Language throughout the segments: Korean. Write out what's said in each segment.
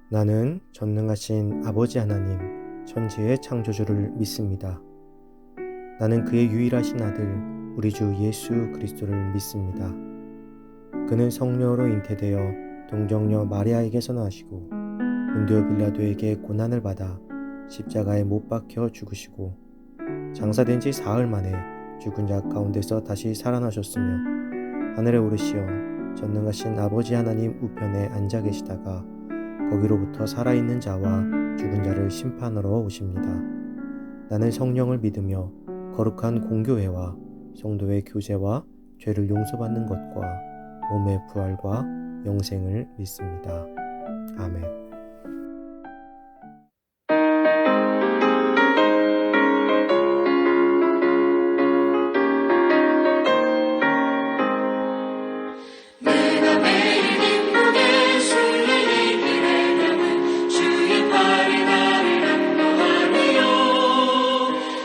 나는 전능하신 아버지 하나님, 천지의 창조주를 믿습니다. 나는 그의 유일하신 아들, 우리 주 예수 그리스도를 믿습니다. 그는 성령으로 잉태되어 동정녀 마리아에게서 나시고 본디오 빌라도에게 고난을 받아 십자가에 못 박혀 죽으시고 장사된 지 사흘 만에 죽은 자 가운데서 다시 살아나셨으며 하늘에 오르시어 전능하신 아버지 하나님 우편에 앉아 계시다가 거기로부터 살아있는 자와 죽은 자를 심판하러 오십니다. 나는 성령을 믿으며 거룩한 공교회와 성도의 교제와 죄를 용서받는 것과 몸의 부활과 영생을 믿습니다. 아멘. 내가 매일 기쁘게 주의 얘기를 하면 주의 팔에 나를 안보하리요.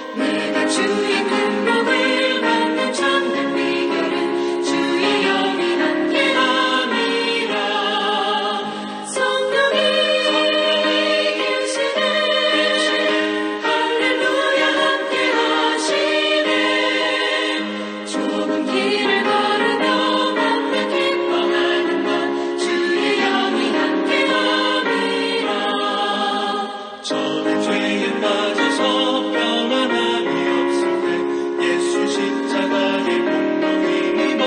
내가 주의 큰 복을 받는 참된 비결은 주의 영이 함께함이라. 성령이 계시네 할렐루야 함께하시네. 좁은 길을 걸으며 기뻐하는 것 주의 영이 함께함이라. 저는 죄에 빠져서 평안함이 없을 때 예수 십자가의 공로힘입어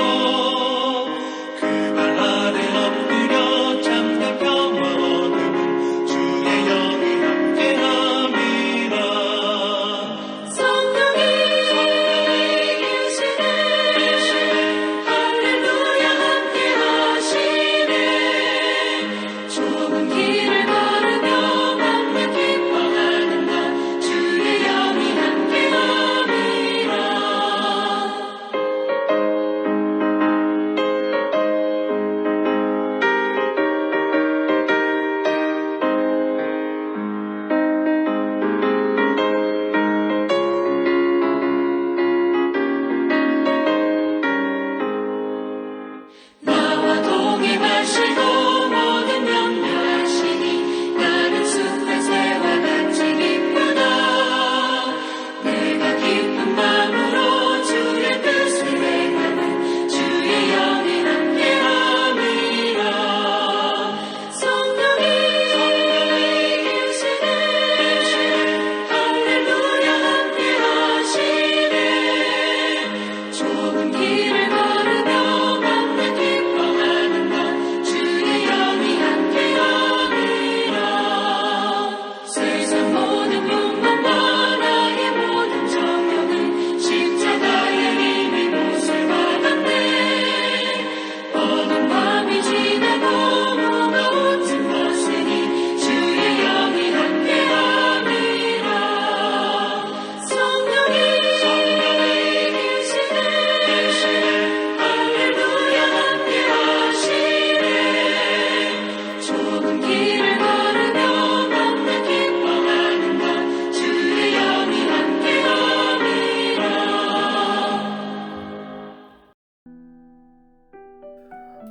그 발 아래 엎드려 참된 평화 얻음은 주의 영이 함께함이라. 성령이 계시네 할렐루야 함께하시네. 좁은 길을 걸으며 맘에 기뻐하는 것 주의 영이 함께함이라. 나와 동행하시고 모든 염려하시니 나는 숲의 새와 같이 기쁘다. 내가 기쁜 마음으로 주의 뜻을 행하는 주의 영이 함께함이라. 성령이 계시네 할렐루야 함께하시네. 좁은 길을 걸으며 맘에 기뻐하는 것 주의 영이 함께함이라. 세상 모든 욕망과 나의 모든 정욕은 십자가의 이미 못을 받았네. 어두운 밤이 지나고 무거운 짐 벗으니 주의 영이 함께함이라. 성령이 계시네 할렐루야 함께하시네. 좁은 길을 걸으며 맘에 기뻐하는 것 주의 영이 함께함이라.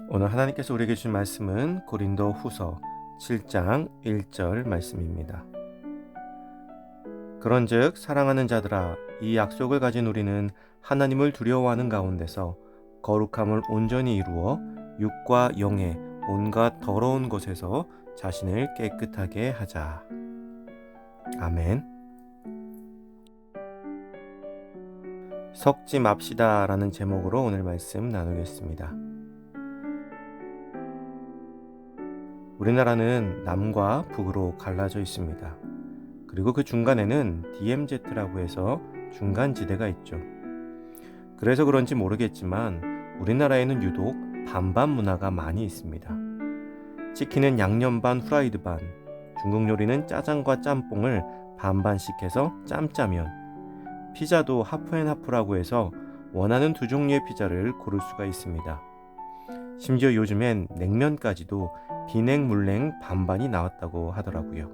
오늘 하나님께서 우리에게 주신 말씀은 고린도 후서 7장 1절 말씀입니다. 그런즉 사랑하는 자들아, 이 약속을 가진 우리는 하나님을 두려워하는 가운데서 거룩함을 온전히 이루어 육과 영의 온갖 더러운 것에서 자신을 깨끗하게 하자. 아멘. 섞지 맙시다 라는 제목으로 오늘 말씀 나누겠습니다. 우리나라는 남과 북으로 갈라져 있습니다. 그리고 그 중간에는 DMZ라고 해서 중간지대가 있죠. 그래서 그런지 모르겠지만 우리나라에는 유독 반반 문화가 많이 있습니다. 치킨은 양념 반 후라이드 반, 중국 요리는 짜장과 짬뽕을 반반씩 해서 짬짜면, 피자도 하프앤하프라고 해서 원하는 두 종류의 피자를 고를 수가 있습니다. 심지어 요즘엔 냉면까지도 비냉 물냉 반반이 나왔다고 하더라고요.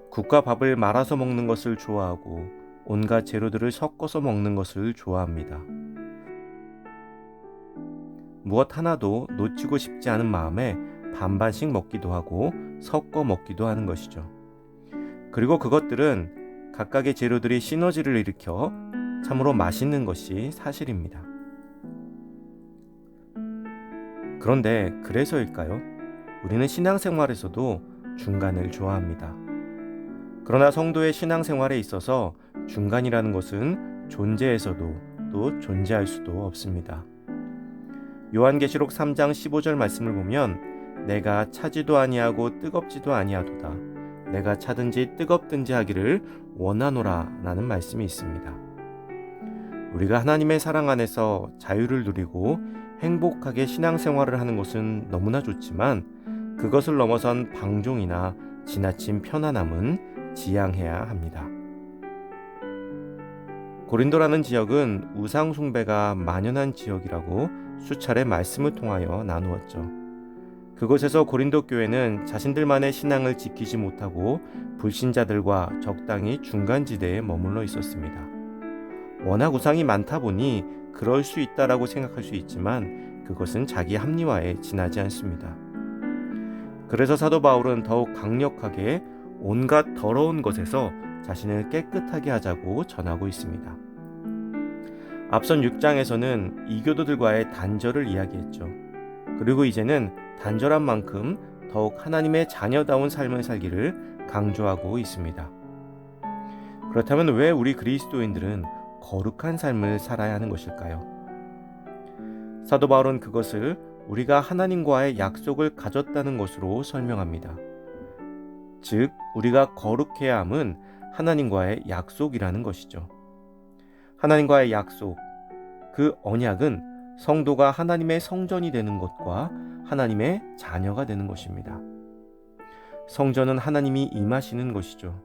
국과 밥을 말아서 먹는 것을 좋아하고 온갖 재료들을 섞어서 먹는 것을 좋아합니다. 무엇 하나도 놓치고 싶지 않은 마음에 반반씩 먹기도 하고 섞어 먹기도 하는 것이죠. 그리고 그것들은 각각의 재료들이 시너지를 일으켜 참으로 맛있는 것이 사실입니다. 그런데 그래서일까요? 우리는 신앙생활에서도 중간을 좋아합니다. 그러나 성도의 신앙생활에 있어서 중간이라는 것은 존재에서도 또 존재할 수도 없습니다. 요한계시록 3장 15절 말씀을 보면 내가 차지도 아니하고 뜨겁지도 아니하도다. 내가 차든지 뜨겁든지 하기를 원하노라 라는 말씀이 있습니다. 우리가 하나님의 사랑 안에서 자유를 누리고 행복하게 신앙생활을 하는 것은 너무나 좋지만 그것을 넘어선 방종이나 지나친 편안함은 지양해야 합니다. 고린도라는 지역은 우상 숭배가 만연한 지역이라고 수차례 말씀을 통하여 나누었죠. 그곳에서 고린도 교회는 자신들만의 신앙을 지키지 못하고 불신자들과 적당히 중간지대에 머물러 있었습니다. 워낙 우상이 많다 보니 그럴 수 있다라고 생각할 수 있지만 그것은 자기 합리화에 지나지 않습니다. 그래서 사도 바울은 더욱 강력하게 온갖 더러운 것에서 자신을 깨끗하게 하자고 전하고 있습니다. 앞선 6장에서는 이교도들과의 단절을 이야기했죠. 그리고 이제는 단절한 만큼 더욱 하나님의 자녀다운 삶을 살기를 강조하고 있습니다. 그렇다면 왜 우리 그리스도인들은 거룩한 삶을 살아야 하는 것일까요? 사도 바울은 그것을 우리가 하나님과의 약속을 가졌다는 것으로 설명합니다. 즉, 우리가 거룩해야 함은 하나님과의 약속이라는 것이죠. 하나님과의 약속, 그 언약은 성도가 하나님의 성전이 되는 것과 하나님의 자녀가 되는 것입니다. 성전은 하나님이 임하시는 것이죠.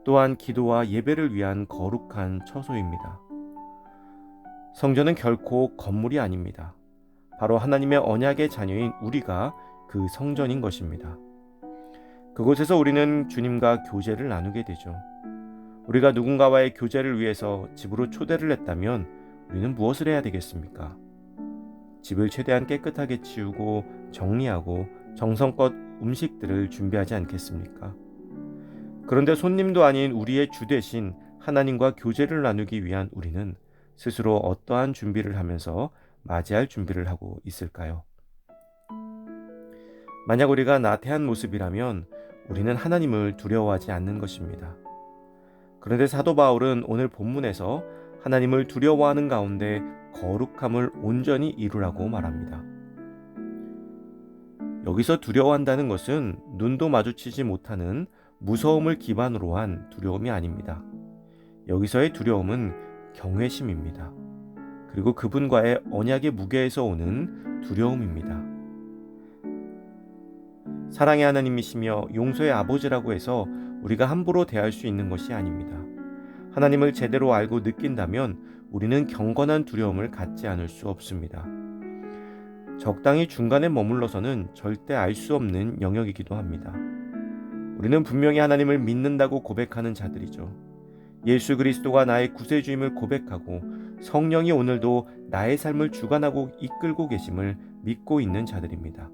또한 기도와 예배를 위한 거룩한 처소입니다. 성전은 결코 건물이 아닙니다. 바로 하나님의 언약의 자녀인 우리가 그 성전인 것입니다. 그곳에서 우리는 주님과 교제를 나누게 되죠. 우리가 누군가와의 교제를 위해서 집으로 초대를 했다면 우리는 무엇을 해야 되겠습니까? 집을 최대한 깨끗하게 치우고 정리하고 정성껏 음식들을 준비하지 않겠습니까? 그런데 손님도 아닌 우리의 주 대신 하나님과 교제를 나누기 위한 우리는 스스로 어떠한 준비를 하면서 맞이할 준비를 하고 있을까요? 만약 우리가 나태한 모습이라면 우리는 하나님을 두려워하지 않는 것입니다. 그런데 사도 바울은 오늘 본문에서 하나님을 두려워하는 가운데 거룩함을 온전히 이루라고 말합니다. 여기서 두려워한다는 것은 눈도 마주치지 못하는 무서움을 기반으로 한 두려움이 아닙니다. 여기서의 두려움은 경외심입니다. 그리고 그분과의 언약의 무게에서 오는 두려움입니다. 사랑의 하나님이시며 용서의 아버지라고 해서 우리가 함부로 대할 수 있는 것이 아닙니다. 하나님을 제대로 알고 느낀다면 우리는 경건한 두려움을 갖지 않을 수 없습니다. 적당히 중간에 머물러서는 절대 알 수 없는 영역이기도 합니다. 우리는 분명히 하나님을 믿는다고 고백하는 자들이죠. 예수 그리스도가 나의 구세주임을 고백하고 성령이 오늘도 나의 삶을 주관하고 이끌고 계심을 믿고 있는 자들입니다.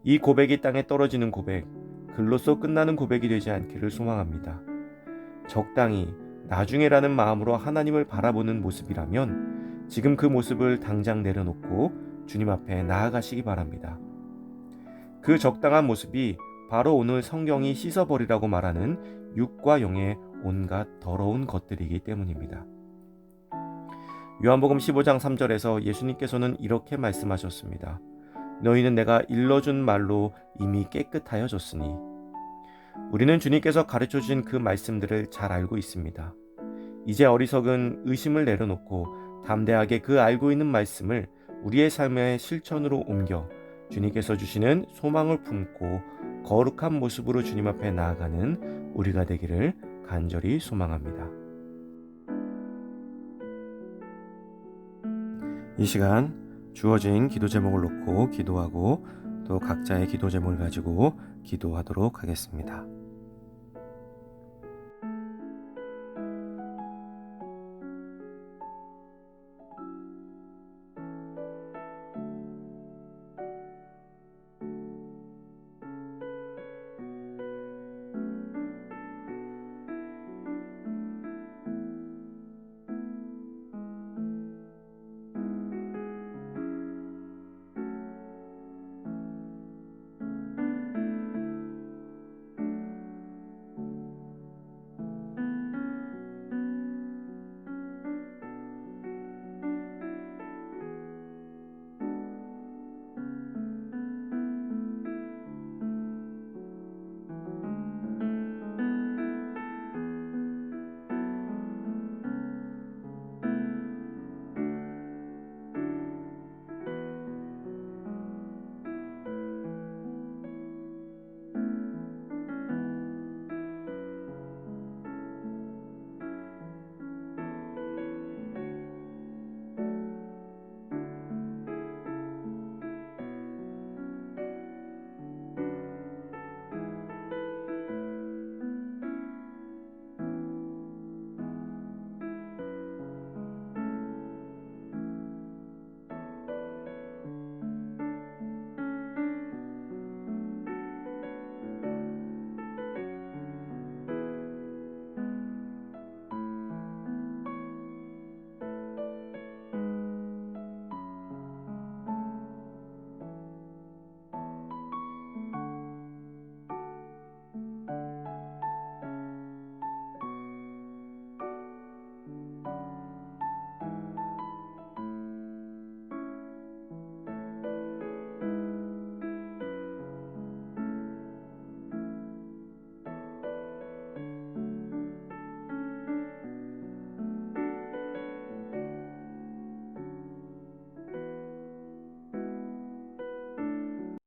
이 고백이 땅에 떨어지는 고백, 글로써 끝나는 고백이 되지 않기를 소망합니다. 적당히 나중에라는 마음으로 하나님을 바라보는 모습이라면 지금 그 모습을 당장 내려놓고 주님 앞에 나아가시기 바랍니다. 그 적당한 모습이 바로 오늘 성경이 씻어버리라고 말하는 육과 영의 온갖 더러운 것들이기 때문입니다. 요한복음 15장 3절에서 예수님께서는 이렇게 말씀하셨습니다. 너희는 내가 일러준 말로 이미 깨끗하여졌으니. 우리는 주님께서 가르쳐주신 그 말씀들을 잘 알고 있습니다. 이제 어리석은 의심을 내려놓고 담대하게 그 알고 있는 말씀을 우리의 삶의 실천으로 옮겨 주님께서 주시는 소망을 품고 거룩한 모습으로 주님 앞에 나아가는 우리가 되기를 간절히 소망합니다. 이 시간 주어진 기도 제목을 놓고 기도하고 또 각자의 기도 제목을 가지고 기도하도록 하겠습니다.